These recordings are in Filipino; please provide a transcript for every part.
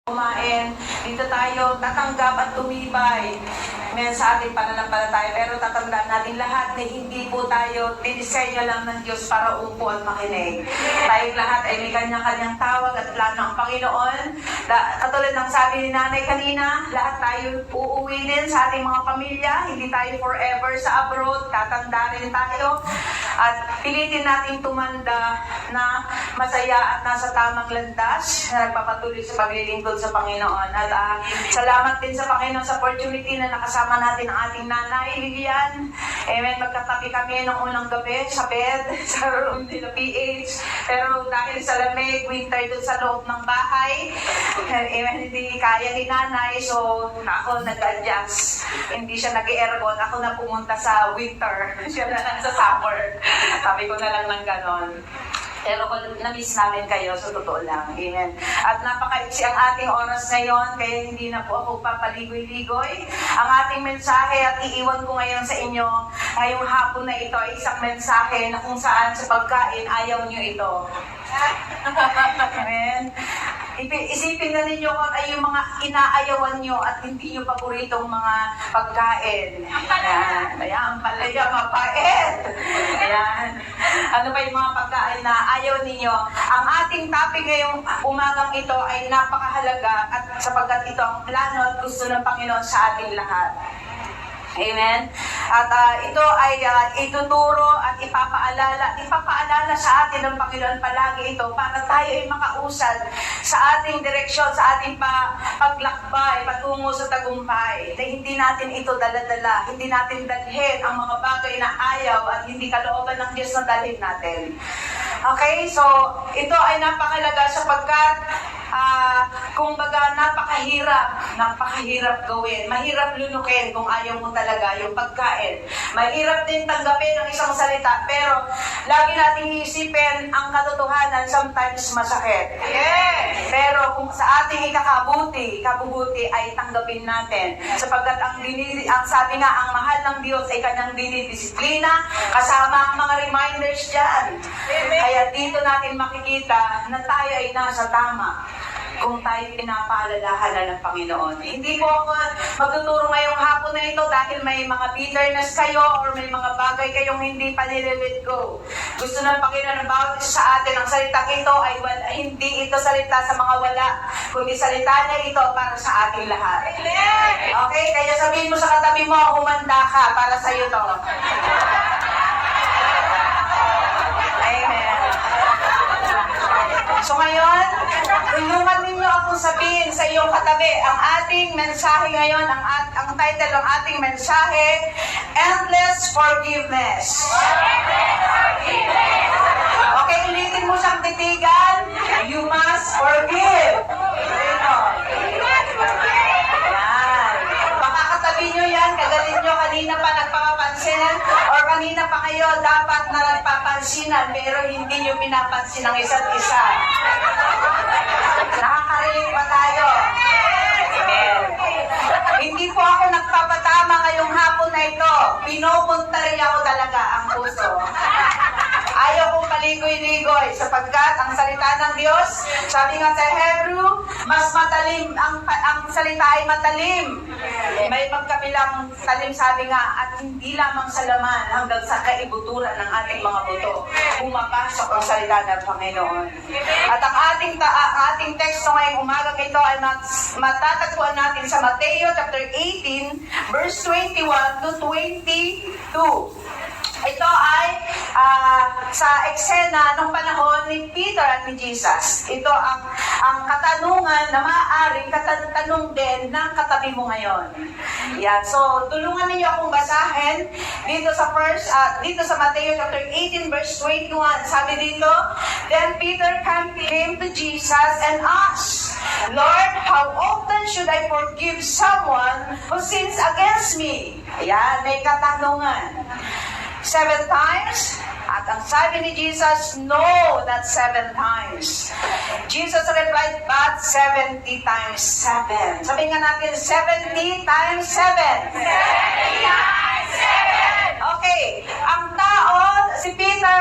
Kumain, dito tayo tatanggap at tumibay sa ating pananampalataya. Pero tatandaan natin lahat na hindi po tayo dinisenyo lang ng Diyos para upo at makinig. Tayong lahat ay may kanya-kanyang tawag at plano ang Panginoon. Katulad ng sabi ni Nanay kanina, lahat tayo uuwi din sa ating mga pamilya. Hindi tayo forever sa abroad, tatanda rin tayo. At pilitin natin tumanda na masaya at nasa tamang landas na nagpapatuloy sa paglilingkod sa Panginoon. At salamat din sa Panginoon sa opportunity na nakasama natin ang ating nanay, Lilian. Amen. Magkatabi kami nung unang gabi sa bed, sa room nila PH. Pero dahil sa lamig, winter doon sa loob ng bahay, amen, hindi kaya ni nanay. So, ako nag-adjust. Hindi siya nag-aircon. Ako na pumunta sa winter. Siya na lang sa summer. Sabi ko na lang ng ganon. Pero na-miss namin kayo, so totoo lang. Amen. At napakaiksi ang ating oras ngayon, kaya hindi na po ako papaligoy-ligoy. Ang ating mensahe at iiwan ko ngayon sa inyo, ngayong hapon na ito ay isang mensahe na kung saan sa pagkain ayaw nyo ito. Amen. Isipin na ninyo kung ay yung mga inaayawan nyo at hindi nyo paboritong mga pagkain. Ayan. Ayan, palaya, mapait. Ayan. Ano ba yung mga pagkain na ayaw ninyo? Ang ating topic ngayong umagang ito ay napakahalaga at sapagkat ito ang plano at gusto ng Panginoon sa ating lahat. Amen. At ito ay ituturo at ipapaalala sa atin ng Panginoon palagi ito para tayo ay makausad sa ating direksyon, sa ating paglakbay, patungo sa tagumpay. Na hindi natin ito dala-dala, hindi natin dalhin ang mga bagay na ayaw at hindi kalooban ng Diyos na dalhin natin. Okay, so ito ay napakalaga sapagkat kumbaga napakahirap gawin. Mahirap lunukin kung ayaw mo talaga yung pagkain. Mahirap din tanggapin ang isang salita, pero lagi nating isipin ang katotohanan, sometimes masakit. Yeah. Pero kung sa ating kabubuti ay tanggapin natin. Sapagkat ang sabi nga, ang mahal ng Diyos ay kanyang dinidisiplina, kasama ang mga reminders dyan. Kaya dito natin makikita na tayo ay nasa tama kung tayo pinapaalalahanan ng Panginoon. Hindi po ako magtuturo ngayong hapon na ito dahil may mga bitterness kayo or may mga bagay kayong hindi pa nire-let go. Gusto ng Panginoon ng bawat isa sa atin, ang salitang ito ay hindi ito salita sa mga wala, kundi salita niya ito para sa ating lahat. Okay? Kaya sabihin mo sa katabi mo, humanda ka para sa iyo to. Amen. So ngayon, tulungan ninyo akong sabihin sa iyong katabi, ang ating mensahe ngayon, ang title ng ating mensahe, Endless Forgiveness. Okay, ulitin mo siyang titigan, you must forgive. Yan. Baka katabi nyo yan, kagalit nyo, kanina pa nagpapansinan, or kanina pa kayo dapat na nagpapansinan, pero hindi nyo pinapansin ang isa't isa. Nakakarinig ba tayo? Amen. Hindi po ako nagpapatama ngayong hapon na ito. Pinopuntarin ako talaga ang puso. Ayaw kong paligoy-ligoy sapagkat ang salita ng Diyos, sabi nga sa Hebrew, mas matalim, ang salita ay matalim. May magkabilang talim, sabi nga, at hindi lamang sa laman hanggang sa kaibuturan ng ating mga buto. Pumapasok ang salita ng Panginoon. At ang ating teksto ngayong umagang ito ay matatagpuan natin sa Mateo chapter 18, verse 21 to 22. Ito ay sa eksena ng panahon ni Peter at ni Jesus. Ito ang katanungan na maaaring katanong din ng katabi mo ngayon. Yan. So, tulungan niyo akong basahin dito sa Mateo chapter 18 verse 21. Sabi dito, Then Peter came to Jesus and asked, Lord, how often should I forgive someone who sins against me? Ayan, may katanungan. 7 times? At ang sabi ni Jesus, no, not 7 times. Jesus replied, but 70 times 7. Sabihin nga natin, 70 times 7. 70 times 7. Okay, ang tao, si Peter,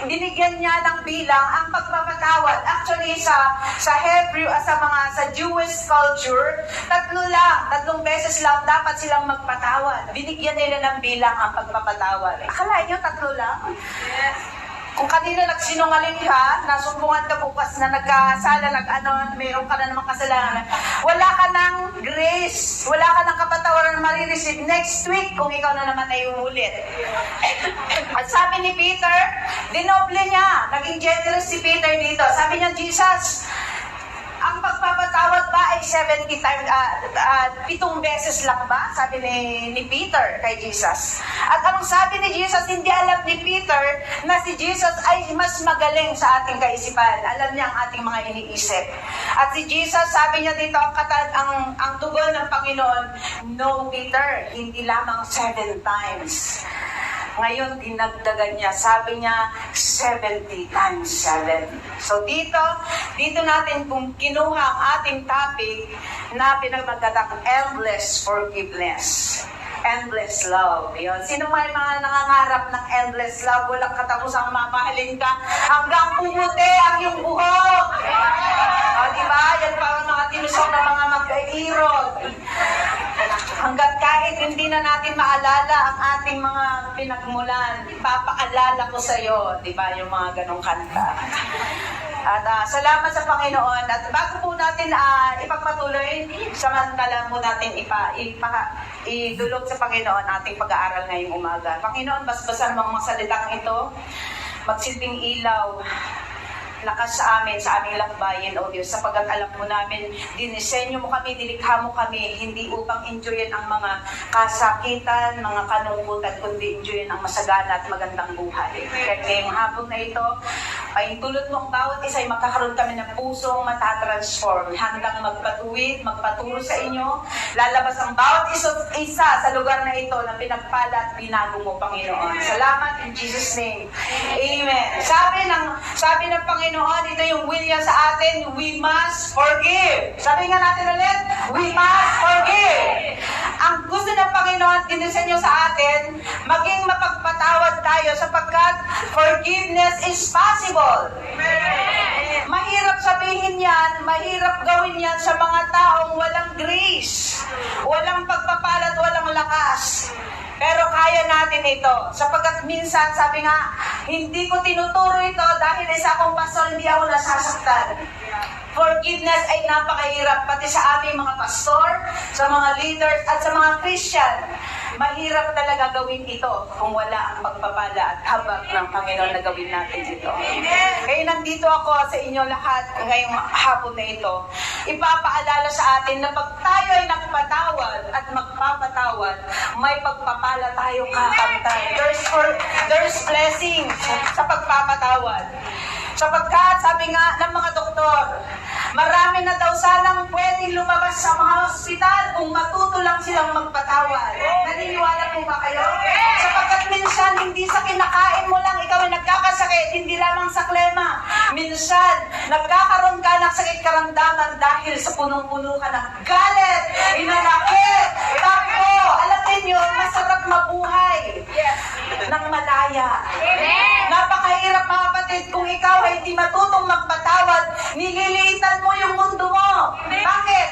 binigyan niya ng bilang ang pagpapatawad. Actually, sa Hebrew, sa Jewish culture, tatlong beses lang dapat silang magpatawad. Binigyan nila ng bilang ang pagpapatawad. Akala niyo tatlo lang? Yes. Kung kanina nagsinungaling ka, nasumbungan ka bukas na nagkasala, mayroon ka na namang kasalanan, wala ka ng grace, wala ka ng kapatawaran na marireceive next week kung ikaw na naman ay umulit. At sabi ni Peter, dinoble niya, naging generous si Peter dito. Sabi niya, Jesus, ang pagpapatawad ba ay 70 times, 7 beses lang ba? Sabi ni Peter kay Jesus. At anong sabi ni Jesus, hindi alam ni Peter na si Jesus ay mas magaling sa ating kaisipan. Alam niya ang ating mga iniisip. At si Jesus, sabi niya dito, ang tugon ng Panginoon, no Peter, hindi lamang 7 times. Ngayon, dinagdagan niya. Sabi niya, 70 times 7. So, dito natin kung kinuha ang ating topic na pinagmagandang endless forgiveness. Endless love. Yun. Sino may mga nangangarap ng endless love? Walang katapusang mamahalin ka hanggang pumuti ang iyong buhok. O, diba? Yan parang mga tinusok na mga mag-airod. Hanggat kahit hindi na natin maalala ang ating mga pinagmulan, ipapaalala ko sa iyo, di ba, yung mga ganong kanta. At salamat sa Panginoon. At bago po natin ipagpatuloy, samantala po natin idulog sa Panginoon ating pag-aaral ngayong umaga. Panginoon, basbasan mong mga salitang ito, magsilbing ilaw, lakas sa amin, sa aming lakbayin, O Diyos, sapagkat alam mo namin, dinisenyo mo kami, dilikha mo kami, hindi upang enjoyin ang mga kasakitan, mga kalungkutan, kundi enjoyin ang masagana at magandang buhay. Kaya ngayong hapon na ito, ay tulad mo ang bawat isa ay makakaroon kami ng pusong matatransform, handang magpatuwid, magpaturo sa inyo, lalabas ang bawat isa sa lugar na ito na pinagpala at binago mo, Panginoon. Salamat in Jesus' name. Amen. Sabi ng Panginoon, ito yung will niya sa atin, we must forgive. Sabi nga natin ulit, we must forgive. Ang gusto ng Panginoon, dinisenyo sa atin, maging mapagpatawad tayo sapagkat forgiveness is possible. Amen. Mahirap sabihin yan, mahirap gawin yan sa mga taong walang grace, walang pagpapalat, walang lakas. Pero kaya natin ito. Sapagkat minsan, sabi nga, hindi ko tinuturo ito dahil isa akong pastor, hindi ako nasasaktan. Forgiveness ay napakahirap, pati sa aming mga pastor, sa mga leaders, at sa mga Christian. Mahirap talaga gawin ito kung wala ang pagpapala at habag ng Panginoon na gawin natin ito. Kaya nandito ako sa inyo lahat ngayong hapon na ito. Ipapaalala sa atin na pag tayo ay nagpatawad at magpapatawad, may pagpapala tayong kakamtan. There's blessing sa pagpapatawad. Sapagkat, sabi nga ng mga doktor, marami na daw sanang pwedeng lumabas sa mga hospital kung matuto lang silang magpatawad. Naniniwala po ba kayo? Sapagkat minsan, hindi sa kinakain mo lang, ikaw ay nagkakasakit, hindi lamang sa klema. Minsan, nagkakaroon ka ng sakit karamdaman dahil sa punong-puno ka ng galit, inanakit, takbo. Alam niyo, masarap mabuhay ng malaya. Napakahirap, mga kapatid, kung ikaw ay hindi matutong magpatawad, nililiitan mo yung mundo mo. Bakit?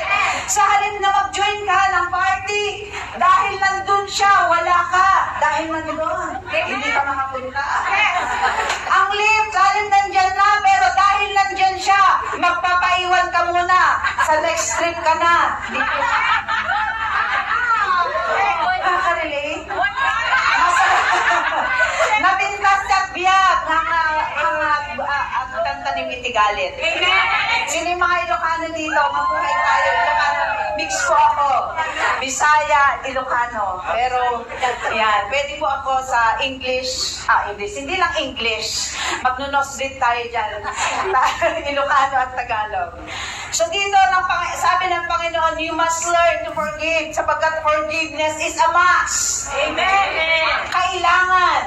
Sa halip na mag-join ka ng party, dahil nandun siya, wala ka. Dahil nandun, hindi ka makapunta. Ang lift, sa halip nandyan na, pero dahil nandyan siya, magpapaiwan ka muna. Sa next trip ka na. Nakaka-relate? Napintas at biyak ang kanta ni Miti Galit. Sino yung mga Ilocano dito? Mabuhay tayo. Ilocano. Mix po ako. Bisaya, Ilocano. Pero, yan. Pwede po ako sa English. English. Hindi lang English. Magnunosbit tayo dyan. Ilocano at Tagalog. So dito, sabi ng Panginoon, you must learn to forgive sapagkat forgiveness is a must. Amen. Kailangan.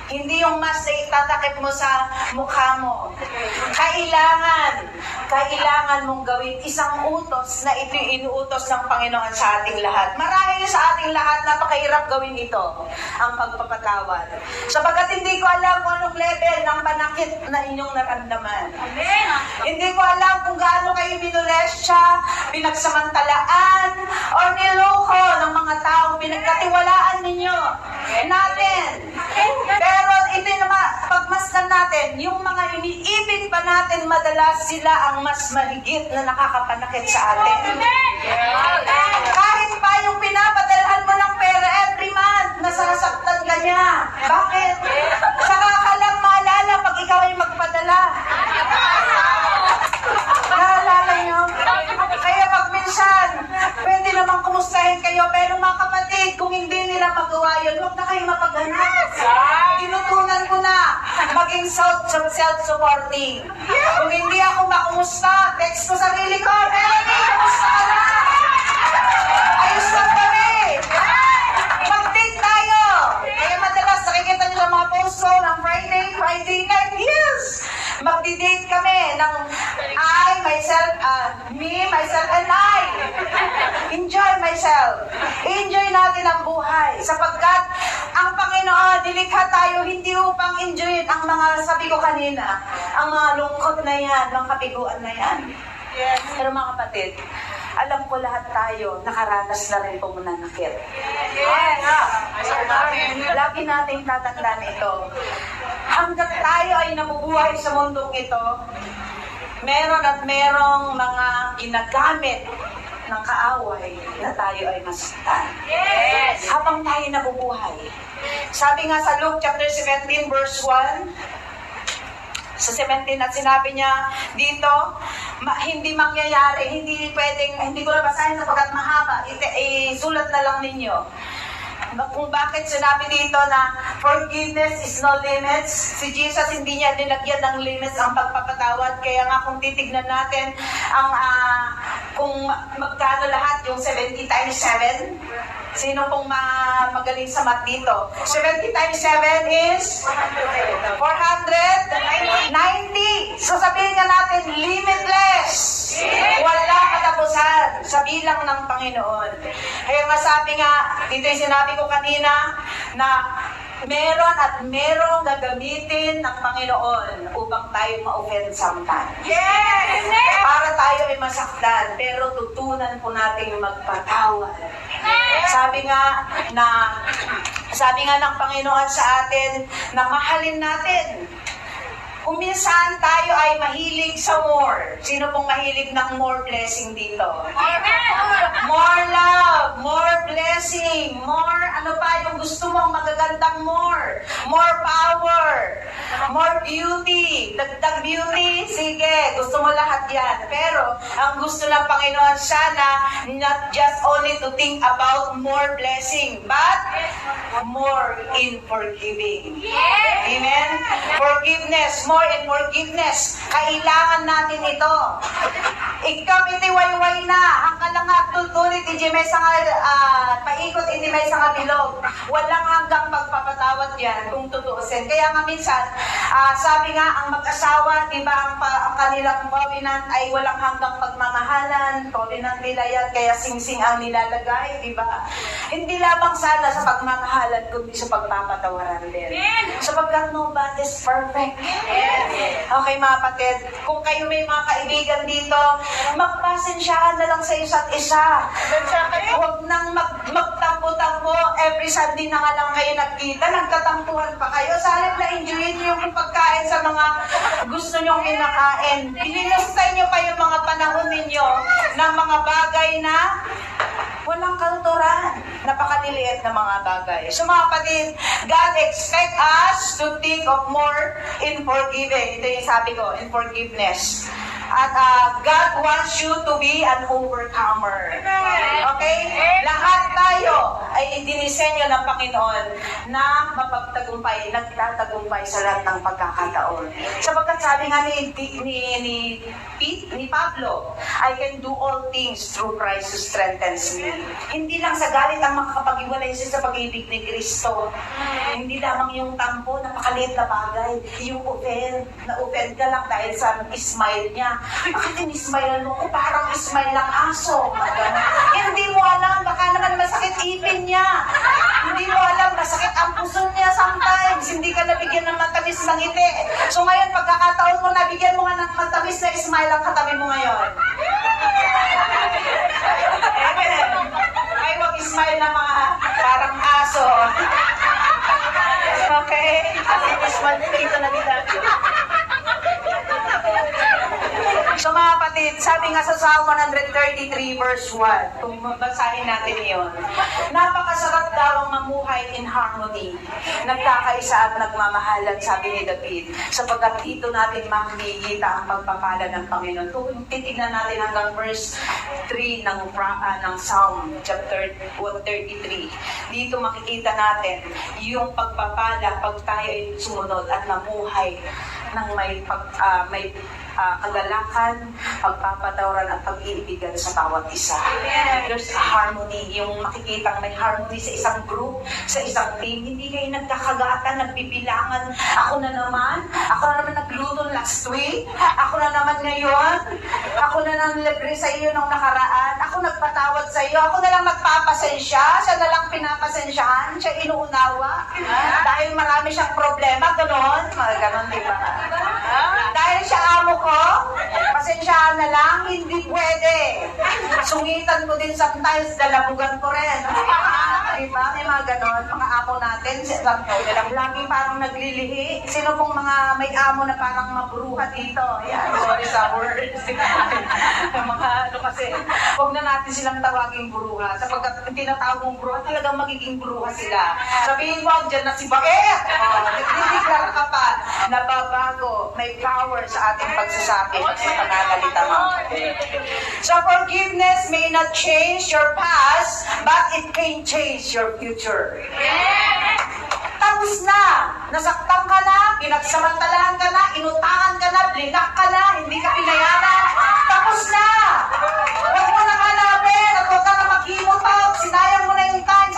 Hindi yung mas na itatakip mo sa mukha mo. Kailangan mong gawin isang utos na ito inuutos ng Panginoon sa ating lahat. Marahil sa ating lahat, napakahirap gawin ito, ang pagpapatawad. Sapagkat hindi ko alam kung anong level ng panakit na inyong naramdaman. Hindi ko alam kung gaano kayo minulestya, pinagsamantalaan, o niloko ng mga taong pinagkatiwalaan ninyo natin. Pero ito naman, pagmasdan natin, yung mga iniibig pa natin, madalas sila ang mas mahigit na nakakapanakit sa atin. Kahit pa yung pinapadalhan mo ng pera every month, nasasaktan ka niya. Bakit? Saka ka lang maalala pag ikaw ay magpadala. Naalala niyo? Kaya pag minsan, pwede namang kumustahin kayo, pero mga kapatid, kung hindi nila magawa yun, huwag na kayo mapaghanap. Tinutunan ko na maging self-supporting. Kung hindi ako makumusta, text ko sarili ko, Melanie, kumusta ka na? Ayos lang kami. Mag-date tayo. Kaya madalas nakikita nyo sa mga post ko ng Friday night, yes! Magdi-date kami ng me, myself, and I. Enjoy myself. Enjoy natin ang buhay. Sapagkat ang Panginoon, nilikha tayo hindi upang enjoyin ang mga, sabi ko kanina, ang mga lungkot na yan, mga kabiguan na yan. Yes. Pero mga kapatid, alam ko lahat tayo nakaranas na rin po mananakit. Yes. Lagi nating tatandaan ito. Hanggat tayo ay nabubuhay sa mundong ito, meron at merong mga ginagamit ng kaaway na tayo ay masaktan. Yes. Habang tayo nabubuhay. Sabi nga sa Luke chapter 17 verse 1, sa 17 at sinabi niya dito, hindi mangyayari, hindi ko na basahin sapagkat mahaba, isulat na lang ninyo. Kung bakit sinabi dito na forgiveness is no limits, si Jesus hindi niya nilagyan ng limits ang pagpapatawad. Kaya nga kung titignan natin ang kung magkano lahat yung 70 times 7, sino pong magaling sa math dito? 70 times 7 is 490. So sabihin nga natin, limitless. Wala katapusan sa bilang ng Panginoon. Kaya nga sabi nga, dito yung sinabi ko kanina, na meron at merong gagamitin ng Panginoon upang tayo ma-offend sometimes. Yes! Para tayo ay masaktan, pero tutunan po natin magpatawad. Sabi nga ng Panginoon sa atin na mahalin natin. Kung minsan tayo ay mahilig sa more. Sino pong mahilig ng more blessing dito? More love, more blessing, more ano pa yung gusto mong magagandang more. More power, more beauty, dagdag beauty, sige, gusto mo lahat yan. Pero ang gusto ng Panginoon sana, not just only to think about more blessing, but more in forgiving. Amen? Forgiveness, more in forgiveness. Kailangan natin ito. Ikaw itiwayway na. Ang kalangag tutulit, hindi may sanga, paikot, hindi may sanga bilog. Walang hanggang pagpapatawad yan kung tutuusin. Kaya nga minsan, sabi nga, ang mag-asawa, di ba, ang kanilang covenant ay walang hanggang pagmamahalan. Covenant nila yan, kaya sing-sing ang nilalagay, di ba? Hindi lamang sana sa pagmamahalan, kundi sa pagpapatawaran din. Sapagkat nobody is perfect. Okay mga kapatid, kung kayo may mga kaibigan dito, magpasensyahan na lang sa isa't isa. Huwag nang magtampo-tampo. Every Sunday na nga lang kayo nagkita, nagkatampuhan pa kayo. Sa halip na enjoyin niyo yung pagkain sa mga gusto nyong kinakain. Ininustay niyo pa yung mga panahon ninyo ng mga bagay na walang kalturan. Napakaliliit na mga bagay. So mga kapatid, God expect us to think of more in forgiving. Ito yung sabi ko, in forgiveness. At God wants you to be an overcomer. Okay? Lahat tayo ay dinisenyo ng Panginoon na mapagtagumpay, nagtatagumpay sa lahat ng pagkakataon. Sapagkat sabi nga ni Pablo, I can do all things through Christ who strengthens me. Hindi lang sa galit ang makakapag-iwalay sa pag-ibig ni Kristo. Hindi lamang yung tampo, napakaliit na bagay. Yung na-offend ka lang dahil sa smile niya. Bakit in-smile mo? Parang smile ng aso. Hindi mo alam, baka naman masakit ipin niya. Hindi mo alam, masakit ang puso niya sometimes. Hindi ka nabigyan ng matamis na ngiti. So ngayon, pagkakataon mo, nabigyan mo nga ng matamis na smile ang katabi mo ngayon. Ay, wag smile na mga parang aso. Okay? Smile dito na dito. So mga kapatid, sabi nga sa Psalm 133 verse 1, kung basahin natin yun, napakasarap daw ang mamuhay in harmony, nagkakaisa at nagmamahalan, sabi ni David, sapagkat dito natin makikita ang pagpapala ng Panginoon. Kung titignan natin hanggang verse 3 ng Psalm chapter 133, dito makikita natin yung pagpapala pag tayo ay sumunod at namuhay ng may kagalakan, pagpapatawaran at pag-iibigan sa bawat isa. There's a harmony, yung makikita may harmony sa isang group, sa isang team. Hindi kayo nagkakagatan, nagbibilangan. Ako na naman nagluto last week. Ako na naman ngayon. Ako na nang libre sa iyo nung nakaraan. Ako nagpatawad sa iyo. Ako na lang nagpapasensya. Siya na lang pinapasensyahan. Siya inuunawa. Dahil marami siyang problema. Ganon. Ganon, di ba? Dahil siya amo ko, pasensyahan na lang, hindi pwede. Sungitan ko din sometimes, dalabugan ko rin. Diba? May mga ganon, mga amo natin, lagi parang naglilihi. Sino pong mga may amo na parang mabruha dito? Yan, sorry sa words. Mga kasi, huwag na natin silang tawaging bruha. Sapagkat tinatawag mong bruha, talagang magiging bruha sila. Sabihin mo, dyan na si Baet! Hindi ka pa, nababago, may power sa ating pagsasabi at sa pananalita mo. So forgiveness may not change your past, but it can change your future. Tapos na! Nasaktan ka na, pinagsamantalahan ka na, inutangan ka na, blinak ka na, hindi ka pinayaran. Tapos na! Huwag mo na hanapin at huwag ka na mag-imutok. Sinayang mo na yung time.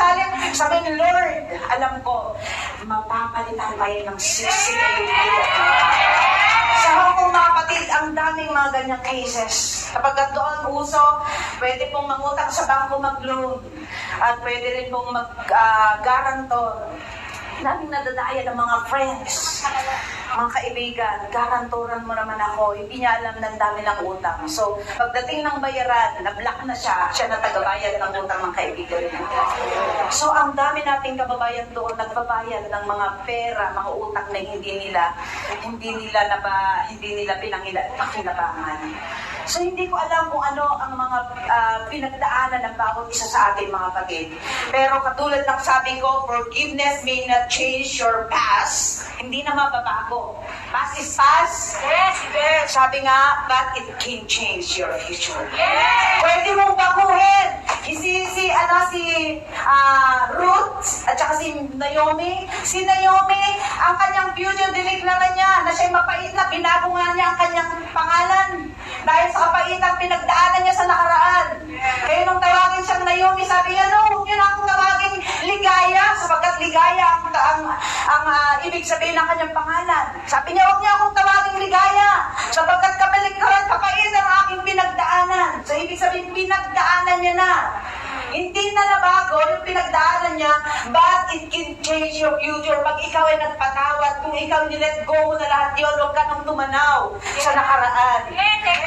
Sabi ni Lord, alam ko, mapapalitan pa yun ng siksik yung sa Hong mga kapatid, ang daming mga ganyang cases. Kapag doon uso, pwede pong mangutang sa bangko mag-loan at pwede rin pong mag-garantor. Daming nadadaya ng mga friends, mga kaibigan, garantoran mo naman ako, hindi niya alam ng dami ng utang. So, pagdating ng bayaran, na-block na siya na tagabayad ng utang ng kaibigan niya. So, ang dami nating kababayan doon, nagbabayad ng mga pera, mga utang na hindi nila pakinabangan. So, hindi ko alam kung ano ang mga pinagdaanan ng bawat isa sa ating mga kapatid. Pero katulad ng sabi ko, forgiveness may not change your past. Hindi na mababago. Past is past. Yes. Sabi nga, but it can change your future. Yes. Pwede mong baguhin. Si Ruth at saka si Naomi. Si Naomi, ang kanyang future diniklara niya na siya'y mapait na, binago nga niya ang kanyang pangalan. Dahil sa kapaitan pinagdaanan niya sa nakaraan. Kaya nung tawagin siyang Naomi, sabi niya, no, huwag niyo na akong tawagin ligaya, sapagkat ligaya ang ibig sabihin ng kanyang pangalan. Sabi niya, huwag niyo akong tawagin ligaya, sapagkat kapaligkaran, kapait ang aking pinagdaanan. So, ibig sabihin, pinagdaanan niya na. Hindi na nabago yung pinagdaanan niya, but it can change your future. Pag ikaw ay nagpatawad, kung ikaw nilet go mo na lahat yun, huwag ka nang tumanaw sa nakaraan.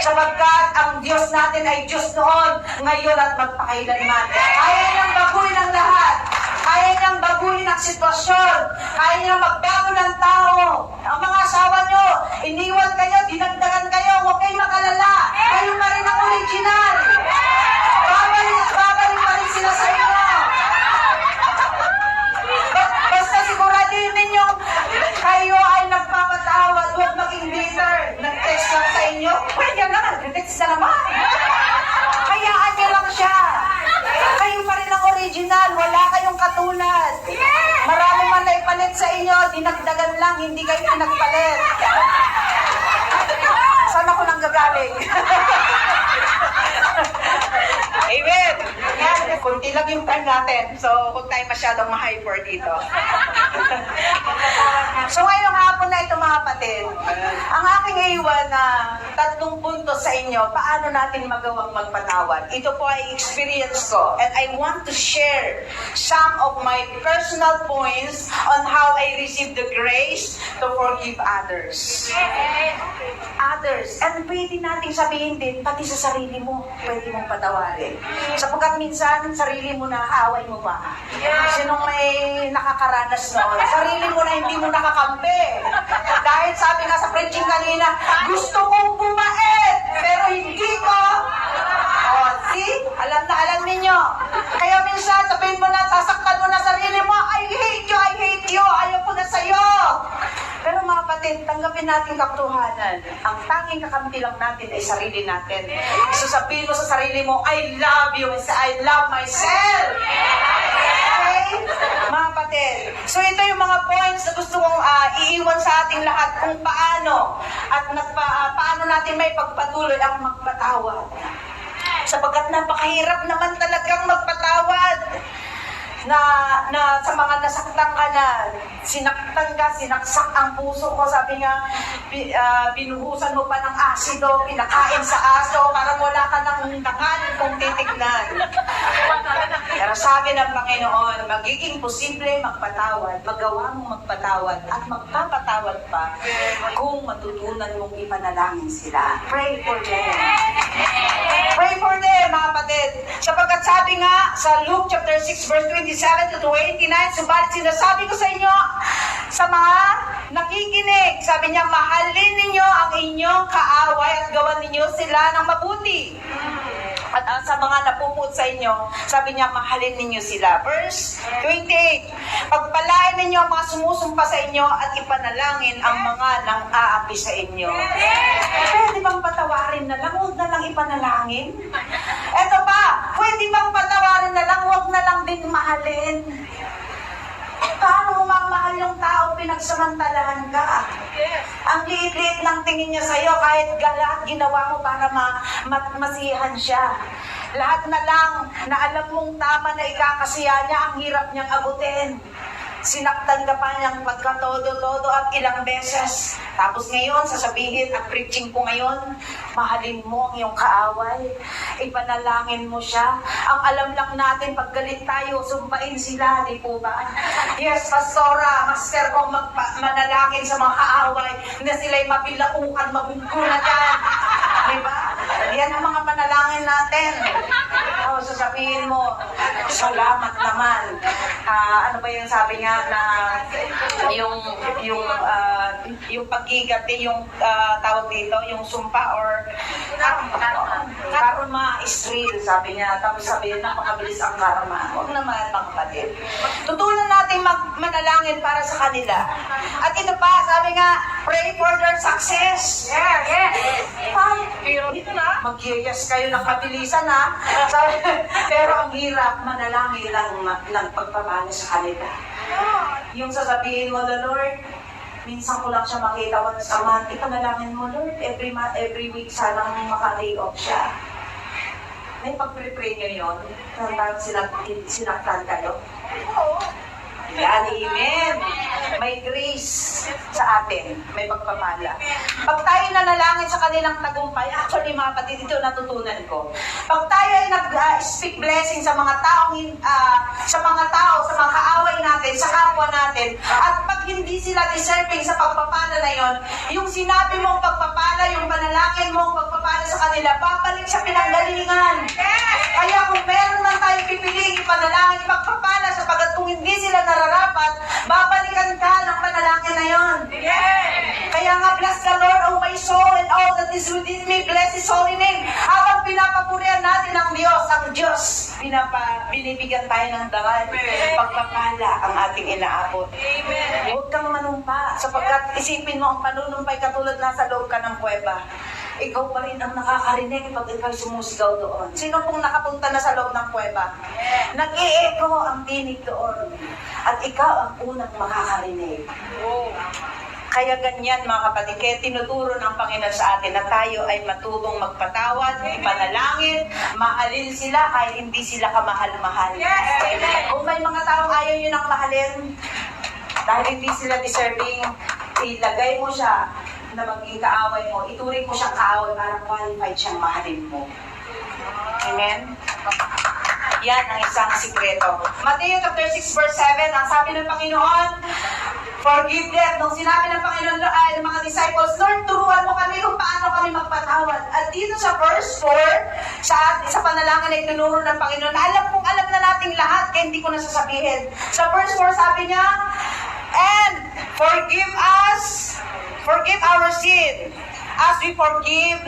Sapagkat ang Diyos natin ay Diyos noon, ngayon at magpakailanman. Kaya niyang baguhin ang lahat. Kaya niyang baguhin ang sitwasyon. Kaya niyang magbago ng tao. Ang mga asawa niyo, iniwan kayo, dinagdagan kayo, huwag kayong makalala. Kayo pa rin ang original. Babalik pa rin sila sa inyo. Basta siguraduhin ninyo, kayo ay nagpapatawad, huwag maging bitter. Nag-text lang sa inyo, pwede na dinagdagan lang, hindi kayo pinagpalit. Saan ako nang gagaling? Amen! Yan, kunti lang yung time natin. So, huwag tayo masyadong ma-hyper dito. So, ngayong hapon na ito mga kapatid, ang aking iwan na 3 puntos sa inyo, paano natin magawang magpatawad. Ito po ay experience ko. And I want to share some of my personal points on how I received the grace to forgive others. Others. And pwede natin sabihin din, pati sa sarili mo, pwede mong patawarin. Sapagkat minsan, sarili mo na, kaaway mo pa. Sinong may nakakaranas noon? Sarili mo na hindi mo nakakampi. Dahil sabi nga sa preaching kanina, gusto kong bumait, pero hindi ko. Oh, see? Alam na alam ninyo. Kaya minsan, sabihin mo na, sasaktan mo na sarili mo, I hate you, ayaw ko na sa'yo. Pero mga kapatid, tanggapin natin katotohanan. Ang tanging kakampi lang natin ay sarili natin. So sabihin mo sa sarili mo, I love you, and say, I love myself. Okay? Mga kapatid. So ito yung mga points na gusto kong iiwan sa ating lahat kung paano at paano natin may pagpatuloy ang magpatawad. Sapagkat napakahirap naman talagang magpatawad. Na sa mga nasaktan ka na, sinaktan ka, sinaksak ang puso ko, sabi nga, binuhusan mo pa ng asido, pinakain sa aso, para wala ka ng nakanin kung titignan. Pero sabi ng Panginoon, magiging posible magpatawad, magawa mong magpatawad, at magpapatawad pa kung matutunan mong ipanalangin sila. Pray for them. Pray for them, mga kapatid. Sapagkat sabi nga sa Luke chapter 6 verse 27 to 29, subalit sinasabi ko sa inyo, sa mga nakikinig, sabi niya, mahalin ninyo ang inyong kaaway at gawan ninyo sila ng mabuti. At sa mga napuput sa inyo, sabi niya, mahalin ninyo sila. Verse 28, pagpalain ninyo ang mga sumusumpa sa inyo at ipanalangin ang mga nang-aapi sa inyo. Pwede bang patawarin na lang? Huwag na lang ipanalangin. Eto pa, pwede bang patawarin na lang? Huwag na lang din mahalin. Paano mo mamahal yung tao pinagsamantalahan ka? Ang liit-liit ng tingin niya sa'yo, kahit lahat ginawa mo para masiyahan siya. Lahat na lang na alam mong tama na ikakasiya niya, ang hirap niyang abutin. Sinaktan ka pa niyang pagkatodo-todo at ilang beses. Tapos ngayon, sasabihin at preaching ko ngayon, mahalin mo ang iyong kaaway. Ipanalangin mo siya. Ang alam lang natin, pag galit tayo, sumpain sila, di po ba? Yes, Pastora, master kong manalangin sa mga kaaway na sila'y mabilaukan, mabungkunan yan. Di ba? Yan ang mga panalangin natin. O, sasabihin mo, salamat naman. Ano ba yung sabi nga na yung pagkigati, yung tawag dito, yung sumpa or karma is real, sabi niya. Tapos sabi niya, napakabilis ang karma. Huwag naman, mga kapatid. Tutunan natin manalangin para sa kanila. At ito pa, sabi nga, pray for their success. Yes. Mag-yes kayo ng kabilisan, ha? Pero ang hirap, manalangin ng pagpapala sa kanila. Yung sasabihin mo, the Lord, minsan ko lang siya makita once a month, ipanalangin mo, Lord, every week sanang maka-lay off siya. May pag-pray nyo yun? Parang sinaktan kayo? Yan, amen. May grace sa atin. May pagpapala. Pag tayo nanalangin sa kanilang tagumpay, actually mga kapatid, ito natutunan ko. Pag tayo ay nag-speak blessing sa mga tao, sa mga kaaway natin, sa kapwa natin, at pag hindi sila deserving sa pagpapala na yon, yung sinabi mong pagpapala, yung panalangin mong pagpapala sa kanila, babalik sa pinanggalingan. Kaya kung meron man tayo pipiliin panalangin, pagpapala, sapagat kung hindi sila nararapat, babalikan ka ng panalangin na yon. Kaya nga, bless the Lord, O my soul, and all that is within me, bless His holy name. Habang pinapapurihan natin ang Diyos, binibigyan tayo ng dangal, pagpapala ang ating inaabot. Huwag kang manumpa, sapagkat isipin mo ang panunumpay katulad nasa loob ka ng kuweba. ikaw pa rin ang nakakarinig pag ikaw sumusigaw doon. Sino pong nakapunta na sa loob ng kuweba? Nag-i-echo ang tinig doon. At ikaw ang unang makakarinig. Kaya ganyan mga kapatid, kaya tinuturo ng Panginoon sa atin na tayo ay matutong magpatawad, ipanalangin, mahalin sila kahit hindi sila kamahal-mahal. Kung may mga taong ayaw nyo nang mahalin, dahil hindi sila deserving, ilagay mo siya na maging kaaway mo, ituring mo siyang kaaway para qualified siyang mahalin mo. Amen? Yan ang isang sikreto. Matthew chapter 6 verse 7, ang sabi ng Panginoon, forgive them. Nung sinabi ng Panginoon ay ng mga disciples, Lord, turuan mo kami kung paano kami magpatawad. At dito sa verse 4, sa panalangin ay tinuro ng Panginoon, alam na nating lahat, kaya hindi ko na sasabihin. Sa verse 4 sabi niya, and forgive our sin, as we forgive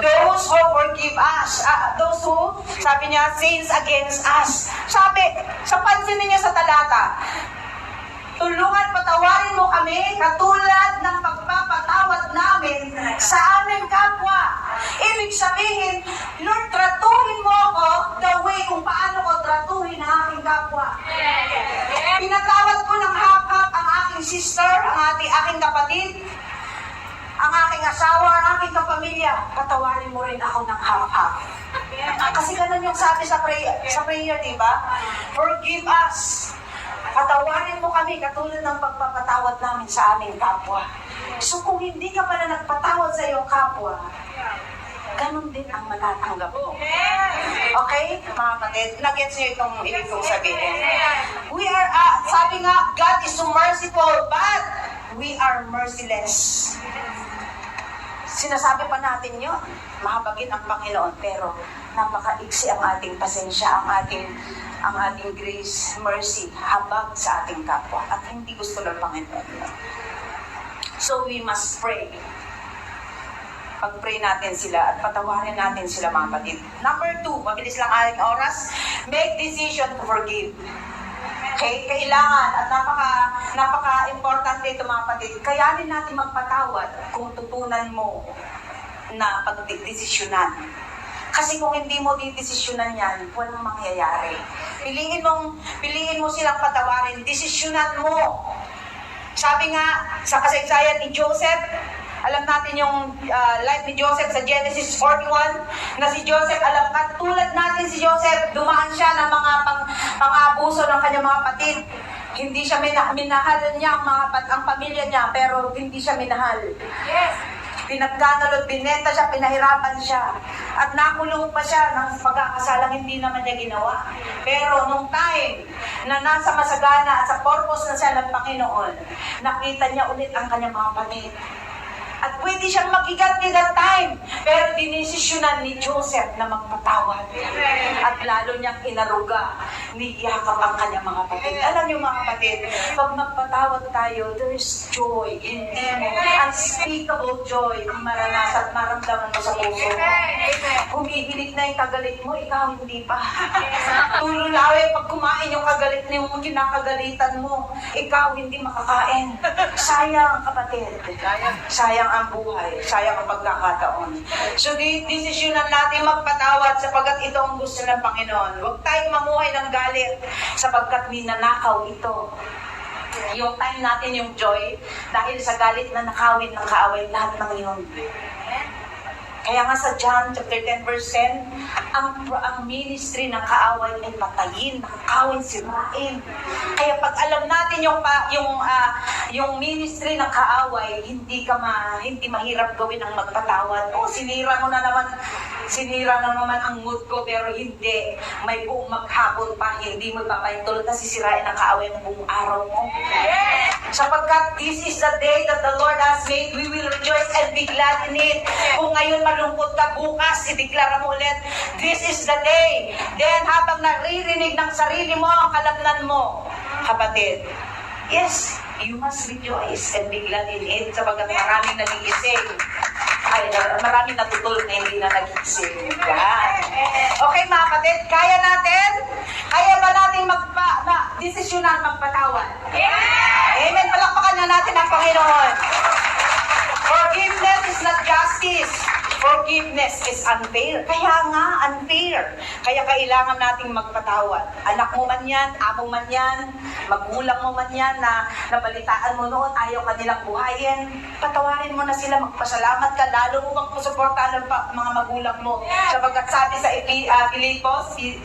those who forgive us. Those who, sabi niya, sins against us. Sabi, sa pansin niya sa talata, tulungan patawarin mo kami katulad ng pagpapatawad namin sa aming kapwa. Ibig sabihin, Lord, tratuhin mo ako the way kung paano ko tratuhin ang aking kapwa. Pinatawad ko ng hap-hap ang aking sister, ang aking kapatid, ang aking asawa, ang aking kapamilya. Patawarin mo rin ako ng hap-hap. Kasi ganun yung sabi sa prayer, di ba? Forgive us. Patawarin mo kami katulad ng pagpapatawad namin sa aming kapwa. So kung hindi ka pala nagpatawad sa iyong kapwa, ganun din ang matatanggap mo. Okay, mga kapatid? Nag-gets niyo itong ibig kong sabihin. We are, sabi nga, God is so merciful, but we are merciless. Sinasabi pa natin yun, mahabagin ang Panginoon, pero napakaiksi ang ating pasensya, ang ating grace, mercy, habag sa ating kapwa. At hindi gusto ng Panginoon. So we must pray. Pag-pray natin sila at patawarin natin sila, mga kapatid. Number 2, mabilis lang ating oras, make decision to forgive. Okay, kailangan at napaka-importante ito, mga kapatid. Kayanin natin magpatawad kung tutunan mo na pagdesisyonan. Kasi kung hindi mo didesisyonan yan, walang mangyayari. Piliin mo silang patawarin, desisyonan mo. Sabi nga sa kasaysayan ni Joseph, alam natin yung life ni Joseph sa Genesis 41, na si Joseph, tulad natin si Joseph, dumaan siya ng mga pang-abuso ng kanyang mga kapatid. Hindi siya minahal niya ang pamilya niya, pero hindi siya minahal. Yes. Pinagkanalot, binenta siya, pinahirapan siya. At nakulong pa siya ng pagkakasalang hindi naman niya ginawa. Pero nung time na nasa masagana at sa purpose na siya ng Panginoon, nakita niya ulit ang kanyang mga kapatid. At pwede siyang makigat ni that time. Pero dinesisyonan ni Joseph na magpatawad. At lalo niyang inaruga ni Yakap ang kanyang mga kapatid. Alam niyo, mga kapatid, pag magpatawad tayo, there is joy. Hindi mo, unspeakable joy ang maranasan at maramdaman mo sa puso mo. Humihilig na yung kagalit mo, ikaw hindi pa. Tululawi, pag kumain yung kagalit mo, yung kinakagalitan mo, ikaw hindi makakain. Sayang, kapatid. Sayang ang buhay, sayang ang pagkakataon. So, desisyonan natin magpatawad sapagkat ito ang gusto ng Panginoon. Huwag tayong mamuhay ng galit sapagkat ninanakaw ito. Yung time natin, yung joy, dahil sa galit na nakawin ng kaaway, lahat ng yun. Kaya nga sa John chapter 10 verse 10, ang ministry ng kaaway ay patayin, nakakawin, sirain. Kaya pag alam natin yung ministry ng kaaway, hindi mahirap gawin ang magpatawad. O sinira na naman ang mood ko, pero hindi. May buong maghapon pa, hindi mo ipapahintulot na sisirain ang kaaway ng buong araw mo. Sapagkat this is the day that the Lord has made, we will rejoice and be glad in it. Kung ngayon malungkot ka, bukas, ideklara mo ulit, this is the day. Then habang naririnig ng sarili mo ang kalabnan mo, kapatid, yes, you must rejoice and be glad in it sapagkat maraming nagigising. Maraming natutulog na hindi na nagigising. Yan. Okay, mga kapatid, kaya natin? Kaya ba natin desisyonan magpatawad? Amen. Palakpakan na natin ang Panginoon. Forgiveness is not justice. Forgiveness is unfair. Kaya nga, unfair. Kaya kailangan nating magpatawad. Anak mo man yan, amo man yan, magulang mo man yan na nabalitaan mo noon, ayaw kanilang buhayin. Patawarin mo na sila, magpasalamat ka, lalo mo magpusuportahan ng mga magulang mo. Sapagkat sabi sa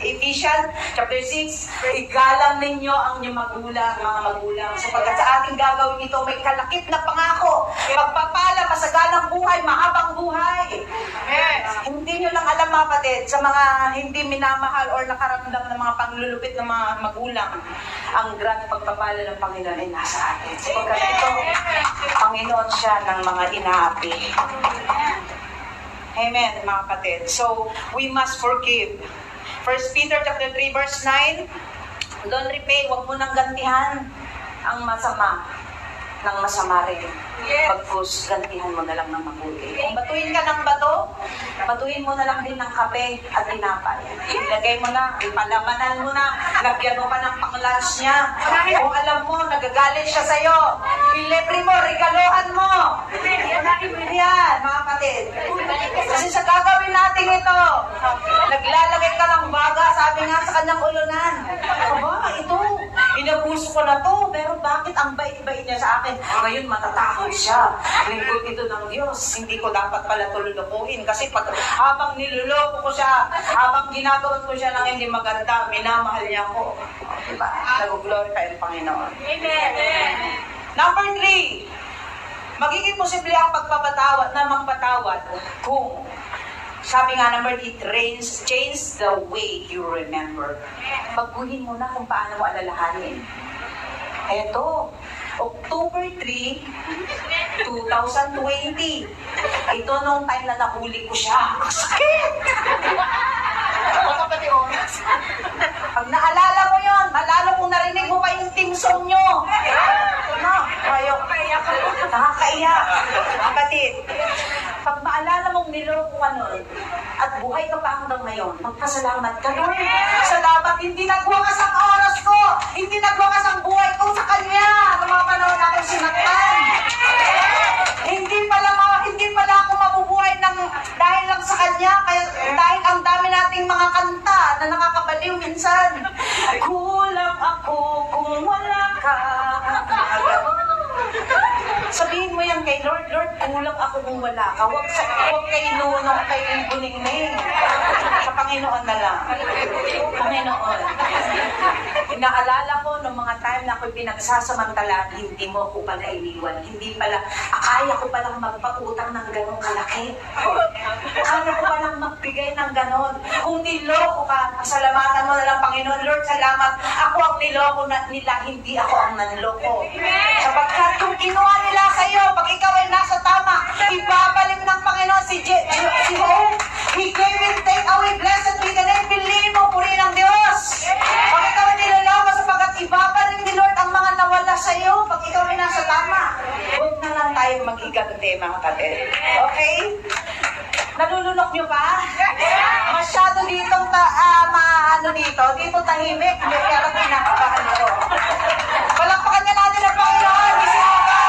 Ephesians chapter 6, igalang ninyo ang inyong magulang, mga magulang. Sapagkat sa ating gagawin ito, may kalakip na pangako. Magpapala, masagalang buhay, mahabang buhay. Yes. Hindi nyo lang alam mga kapatid, sa mga hindi minamahal or nakaramdam ng mga panglulupit ng mga magulang, ang grand pagpapala ng Panginoon ay nasa atin. Sapagkat ito, Panginoon siya ng mga inaapi. Amen, mga kapatid. So, we must forgive. 1 Peter chapter 3 verse 9, don't repay, huwag mo nang gantihan ang masama ng masama rin. Pagpus, gantihan mo na lang ng mabuti. Kung batuhin ka ng bato, batuhin mo na lang din ng kape at tinapay. Ilagay mo na, ipalamanan mo na, lagyan mo pa ng pang-lunch niya. Kung alam mo, nagagalit siya sa'yo, ilibre mo, regaluhan mo. Yan, mga kapatid. Kasi sa gagawin natin ito, naglalagay ka ng baga, sabi nga sa kanyang ulunan. Aba, ito, inabuso ko na to, pero bakit ang bait-bait niya sa akin? Ngayon, matatakot siya. Lingkod ito ng Diyos. Hindi ko dapat pala tululokohin. Kasi pag habang niluloko ko siya, habang ginagawa ko siya ng hindi maganda, minamahal niya ako. Diba? Nag-glorify ang Panginoon. Amen. Number 3, magiging posible ang pagpapatawad na magpatawad kung sabi nga number 8, change the way you remember. Baguhin mo na kung paano mo alalahanin. Eto, October 3, 2020. Ito nung time na nahuli ko siya. Ang sakit! Pag naalala mo yon, malalo kung narinig mo pa yung team song nyo. Nakakaiyak. Kapatid, pag maalala mong niloko ka nun, at buhay ka pa hanggang ngayon, magpasalamat ka, Lord. Salamat, hindi nagwakas ang oras ko, hindi nagwakas ang buhay ko sa Kanya, ng mga panahon akong sinaktan. Hindi pala ako mabubuhay dahil lang sa Kanya, kaya dahil ang dami nating mga kanta na nakakabaliw minsan. Kulang ako kung wala ka. Sabihin mo yan kay Lord, Lord, kulang ako kung wala ka. Huwag kay Nunong, kay Buning-ning. Sa Panginoon na lang. Panginoon. Inaalala ko noong mga time na ako'y pinagsasamantalaan, hindi mo ako pala iniwan. Hindi pala, akaya ko palang magpautang ng ganong kalaki. Akala ko palang magbigay ng ganon. Kung niloko ka, pasalamatan mo na lang, Panginoon. Lord, salamat. Ako ang niloko nila, hindi ako ang nanloko. Sapagkat kung kinuha nila sa'yo, pag ikaw ay nasa tama, ibabalik ng Panginoon si Job. He gave and take away, blessed be the name, piliin mo, purihin ang Diyos. Pag ikaw ay niloloko, sapagkat ibabalik ni Lord ang mga nawala sa'yo, pag ikaw ay nasa tama. Huwag na lang tayo mag-igante, mga kapatid. Okay? Nalulunok nyo ba? Masyado ditong dito tahimik, hindi pero pinakabahan ako. Palakpakan niya natin ang Panginoon, gising mo ba?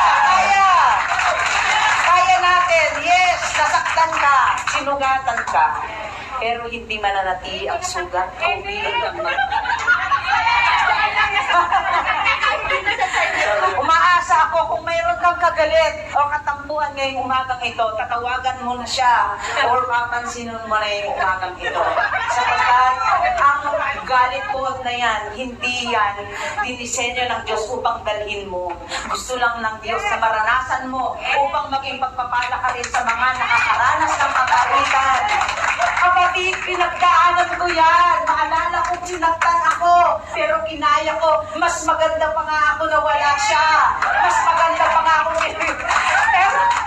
Kaya natin, yes, nasaktan ka, sinugatan ka, pero hindi mananatili ang sugat, umilig ang Umaasa ako kung mayroon kang kagalit o katampuhan ngayong umagang ito, tatawagan mo na siya or papansinin mo na yung umagang ito. Sapagkat ang galit po na yan, hindi yan dinisenyo ng Diyos upang dalhin mo. Gusto lang ng Diyos na maranasan mo upang maging pagpapala ka rin sa mga nakakaranas ng kapalitan. Kapatid, pinagdaanan ko yan. Maalala ko, sinaktan ako. Pero kinaya ko. Mas maganda pa nga ako na wala siya. Mas maganda pa nga ako.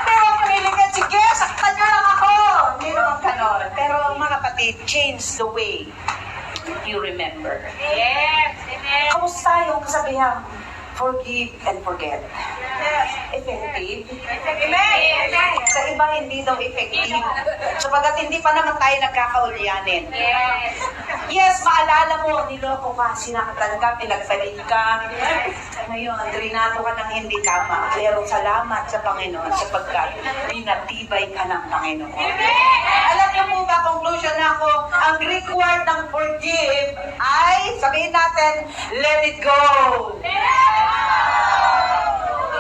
Pero panilingan, sige, saktan niyo lang ako. Hindi naman ganon. Pero mga kapatid, change the way you remember. Yes, amen. Kamusta yung kasabihan? Forgive and forget. Effective? Amen. Sa iba, hindi daw effective. Sapagat hindi pa naman tayo nagkakaulyanin. Yes. Yes, maalala mo, niloko ka, sinaktan ka, pinagpalit ka. Ngayon, trinato ka ng hindi tama. Pero salamat sa Panginoon sapagkat pinatibay ka ng Panginoon. Alam niyo po ba, conclusion na ako, ang Greek word ng forgive ay, sabihin natin, let it go.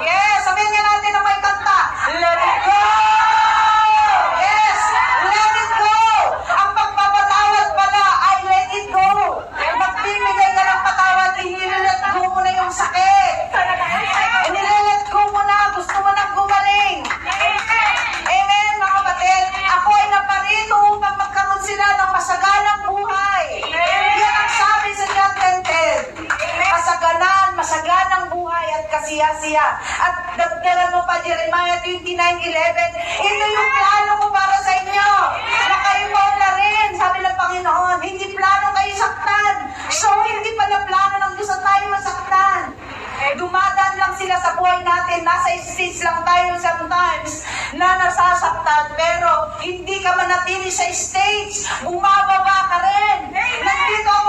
Yes, sabihin nga natin na may kanta, let it go. Yes, let it go. Ang pagpapatawad pala ay let it go. Magbibigay ka ng patawad, inilet go mo na yung sakit. Inilet go mo na, gusto mo na gumaling. Amen, mga kapatid. Ako ay naparito upang magkaroon sila ng masagalang buhay. Yan ang sabi sa John 10:10. Kasaganan, masaganang buhay at kasiya-siya. At dagdagan mo pa Jeremiah 29:11. Ito yung plano ko para sa inyo. Na kayo po na rin, sabi ng Panginoon. Hindi plano kayo saktan. So, hindi pala plano ng Diyos na tayo masaktan. Dumadaan lang sila sa buhay natin. Nasa stage lang tayo sometimes na nasasaktan. Pero hindi ka manatili sa stage. Bumababa ka rin. Nandito ako